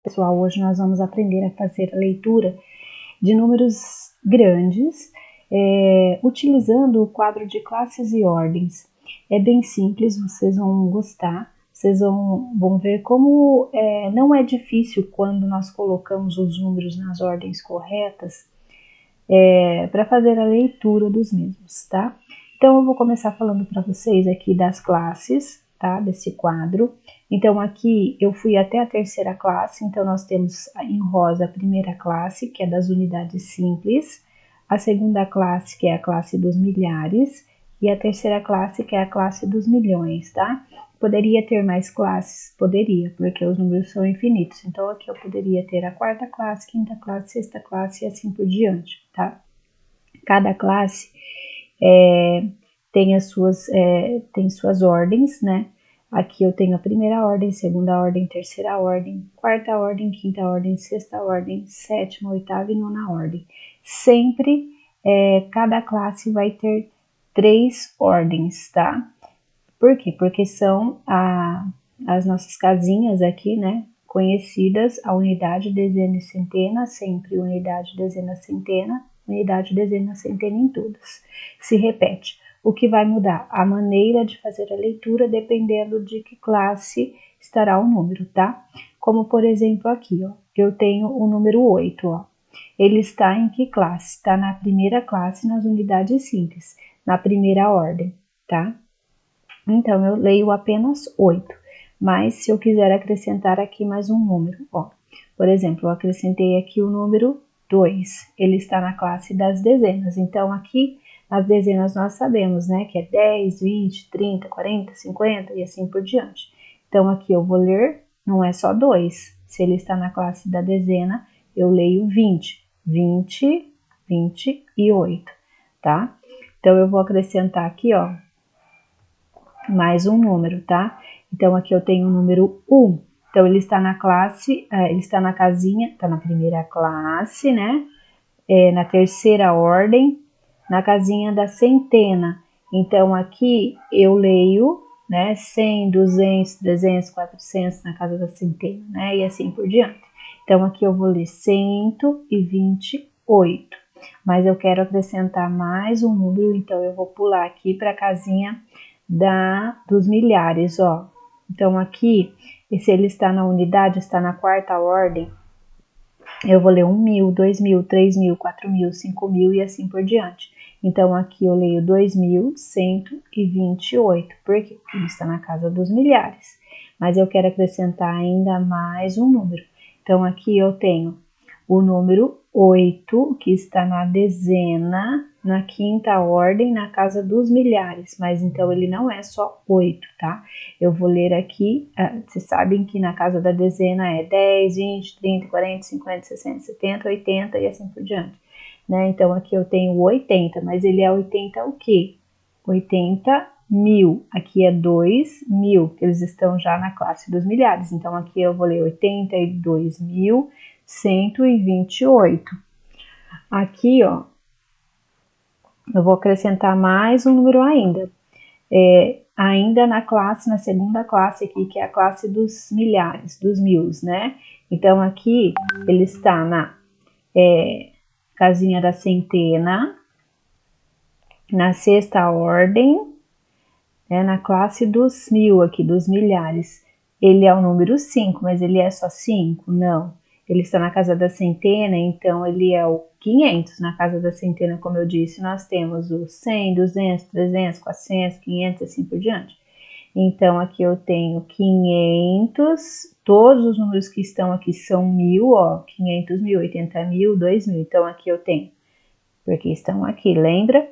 Pessoal, hoje nós vamos aprender a fazer a leitura de números grandes, utilizando o quadro de classes e ordens. É bem simples, vocês vão gostar, vocês vão ver como não é difícil quando nós colocamos os números nas ordens corretas para fazer a leitura dos mesmos, tá? Então, eu vou começar falando para vocês aqui das classes, tá? Desse quadro. Então, aqui eu fui até a terceira classe, então nós temos em rosa a primeira classe, que é das unidades simples, a segunda classe, que é a classe dos milhares, e a terceira classe, que é a classe dos milhões, tá? Poderia ter mais classes? Poderia, porque os números são infinitos. Então, aqui eu poderia ter a quarta classe, quinta classe, sexta classe e assim por diante, tá? Cada classe tem suas ordens, né? Aqui eu tenho a primeira ordem, segunda ordem, terceira ordem, quarta ordem, quinta ordem, sexta ordem, sétima, oitava e nona ordem. Sempre cada classe vai ter 3 ordens, tá? Por quê? Porque são as nossas casinhas aqui, né? Conhecidas, a unidade, dezena e centena, sempre unidade, dezena, centena, unidade, dezena, centena em todas. Se repete. O que vai mudar? A maneira de fazer a leitura dependendo de que classe estará o número, tá? Como por exemplo aqui, ó, eu tenho o número 8, ó. Ele está em que classe? Está na primeira classe nas unidades simples, na primeira ordem, tá? Então, eu leio apenas 8, mas se eu quiser acrescentar aqui mais um número, ó, por exemplo, eu acrescentei aqui o número 2, ele está na classe das dezenas, então aqui nas dezenas nós sabemos, né, que é 10, 20, 30, 40, 50 e assim por diante. Então, aqui eu vou ler, não é só 2, se ele está na classe da dezena, eu leio 20, 20, 28, tá? Então, eu vou acrescentar aqui, ó, mais um número, tá? Então, aqui eu tenho o número 1. Então, ele está na classe, ele está na casinha, está na primeira classe, né? Na terceira ordem, na casinha da centena. Então, aqui eu leio, né? 100, 200, 300, 400 na casa da centena, né? E assim por diante. Então, aqui eu vou ler 128. Mas eu quero acrescentar mais um número, então eu vou pular aqui para a casinha dos milhares, ó. Então, aqui, se ele está na unidade, está na quarta ordem, eu vou ler 1.000, 2.000, 3.000, 4.000, 5.000 e assim por diante. Então, aqui eu leio 2.128, porque ele está na casa dos milhares. Mas eu quero acrescentar ainda mais um número. Então, aqui eu tenho o número 8, que está na dezena, na quinta ordem, na casa dos milhares. Mas então ele não é só 8, tá? Eu vou ler aqui, vocês sabem que na casa da dezena é 10, 20, 30, 40, 50, 60, 70, 80 e assim por diante, né? Então aqui eu tenho 80, mas ele é 80 o quê? 80.000. Aqui é 2.000, que eles estão já na classe dos milhares. Então aqui eu vou ler 82.128. Aqui, ó, eu vou acrescentar mais um número ainda. Ainda na segunda classe aqui, que é a classe dos milhares, dos mils, né? Então, aqui ele está na casinha da centena, na sexta ordem, né, na classe dos mil aqui, dos milhares. Ele é o número 5, mas ele é só 5? Não. Ele está na casa da centena, então ele é o 500. Na casa da centena, como eu disse, nós temos o 100, 200, 300, 400, 500 assim por diante. Então, aqui eu tenho 500, todos os números que estão aqui são 1.000, ó, 500 mil, 80 mil, 2.000. Então, aqui eu tenho, porque estão aqui, lembra?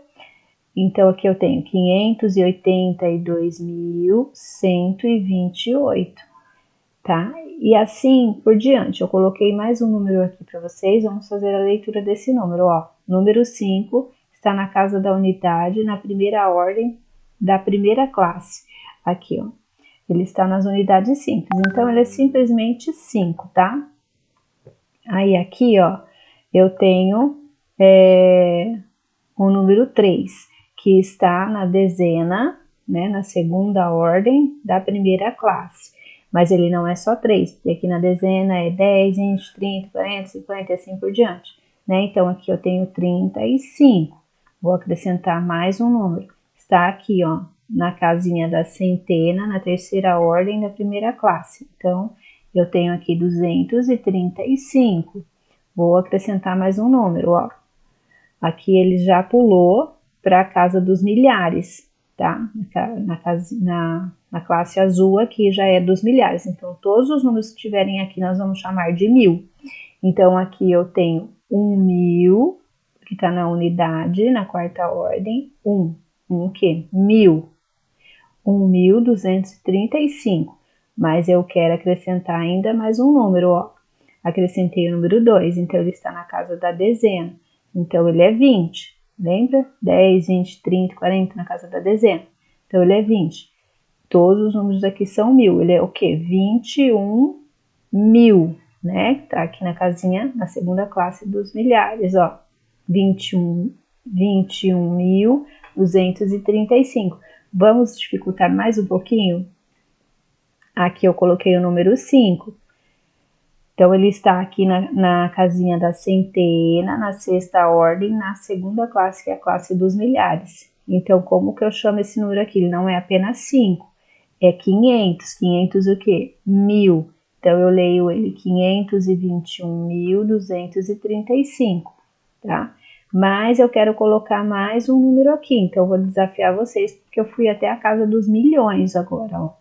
Então, aqui eu tenho 582.128, tá? E assim por diante. Eu coloquei mais um número aqui para vocês, vamos fazer a leitura desse número, ó. Número 5 está na casa da unidade, na primeira ordem da primeira classe. Aqui, ó. Ele está nas unidades simples, então ele é simplesmente 5, tá? Aí aqui, ó, eu tenho o número 3, que está na dezena, né, na segunda ordem da primeira classe. Mas ele não é só 3, porque aqui na dezena é 10, 20, 30, 40, 50 e assim por diante, né? Então, aqui eu tenho 35. Vou acrescentar mais um número. Está aqui, ó, na casinha da centena, na terceira ordem da primeira classe. Então, eu tenho aqui 235. Vou acrescentar mais um número, ó. Aqui ele já pulou para a casa dos milhares, tá? Na classe azul aqui já é dos milhares. Então, todos os números que tiverem aqui nós vamos chamar de 1000. Então, aqui eu tenho 1000, que está na unidade, na quarta ordem. O quê? 1000. 1235. Mas eu quero acrescentar ainda mais um número, ó. Acrescentei o número 2, então ele está na casa da dezena. Então, ele é 20. Lembra? 10, 20, 30, 40 na casa da dezena. Então, ele é 20. Todos os números aqui são 1000. Ele é o quê? 21.000, né? Tá aqui na casinha, na segunda classe dos milhares, ó. 21.235. Vamos dificultar mais um pouquinho? Aqui eu coloquei o número 5. Então, ele está aqui na casinha da centena, na sexta ordem, na segunda classe, que é a classe dos milhares. Então, como que eu chamo esse número aqui? Ele não é apenas 5, é 500. 500 o quê? 1000. Então, eu leio ele 521.235, tá? Mas eu quero colocar mais um número aqui, então eu vou desafiar vocês, porque eu fui até a casa dos milhões agora, ó.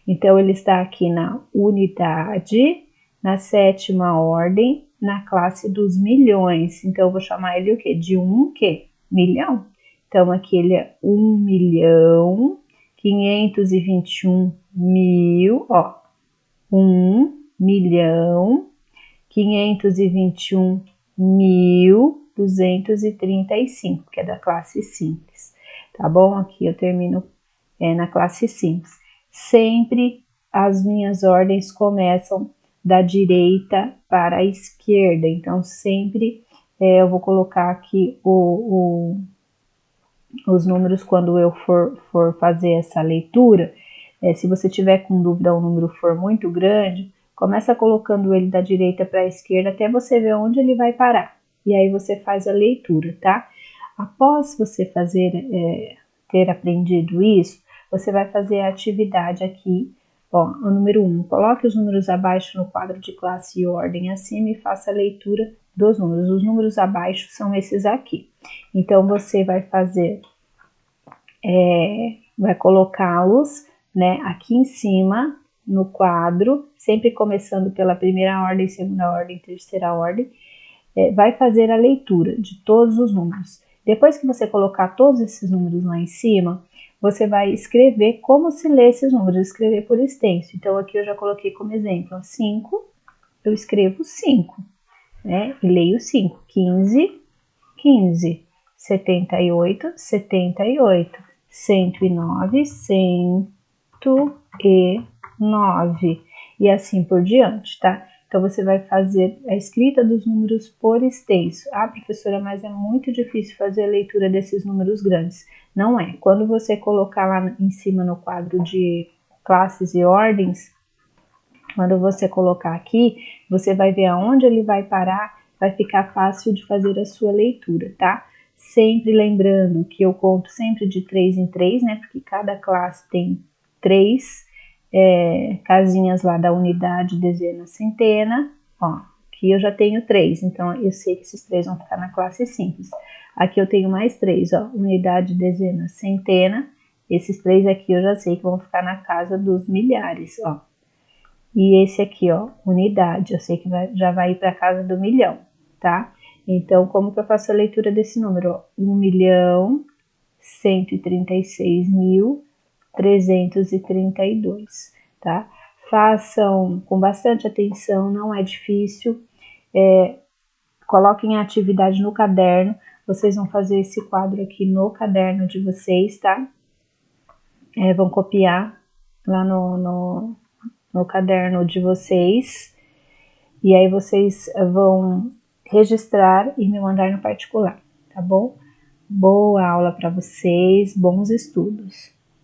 Então, ele está aqui na unidade, na sétima ordem, na classe dos milhões. Então, eu vou chamar ele o quê? De o quê? Milhão. Então, aqui ele é 1.521.000, ó. 1.521.235, que é da classe simples, tá bom? Aqui eu termino na classe simples. Sempre as minhas ordens começam da direita para a esquerda, então sempre eu vou colocar aqui os números quando eu for fazer essa leitura. Se você tiver com dúvida, o número for muito grande, começa colocando ele da direita para a esquerda até você ver onde ele vai parar. E aí você faz a leitura, tá? Após você ter aprendido isso, você vai fazer a atividade aqui, ó, o número 1. Coloque os números abaixo no quadro de classe e ordem acima e faça a leitura dos números. Os números abaixo são esses aqui. Então, você vai fazer, vai colocá-los, né, aqui em cima no quadro, sempre começando pela primeira ordem, segunda ordem, terceira ordem. Vai fazer a leitura de todos os números. Depois que você colocar todos esses números lá em cima, você vai escrever como se lê esses números, escrever por extenso. Então, aqui eu já coloquei como exemplo, 5, eu escrevo 5, né? E leio 5, 15, 15, 78, 78, 109, 109, e assim por diante, tá? Então, você vai fazer a escrita dos números por extenso. Ah, professora, mas é muito difícil fazer a leitura desses números grandes. Não é. Quando você colocar lá em cima no quadro de classes e ordens, quando você colocar aqui, você vai ver aonde ele vai parar, vai ficar fácil de fazer a sua leitura, tá? Sempre lembrando que eu conto sempre de 3 em 3, né? Porque cada classe tem 3 casinhas lá da unidade, dezena, centena, ó, aqui eu já tenho 3, então eu sei que esses 3 vão ficar na classe simples. Aqui eu tenho mais 3, ó, unidade, dezena, centena, esses 3 aqui eu já sei que vão ficar na casa dos milhares, ó. E esse aqui, ó, unidade, eu sei que já vai ir para a casa do milhão, tá? Então, como que eu faço a leitura desse número, ó? 1.136.332, tá? Façam com bastante atenção, não é difícil. Coloquem a atividade no caderno. Vocês vão fazer esse quadro aqui no caderno de vocês, tá? Vão copiar lá no caderno de vocês. E aí vocês vão registrar e me mandar no particular, tá bom? Boa aula para vocês, bons estudos!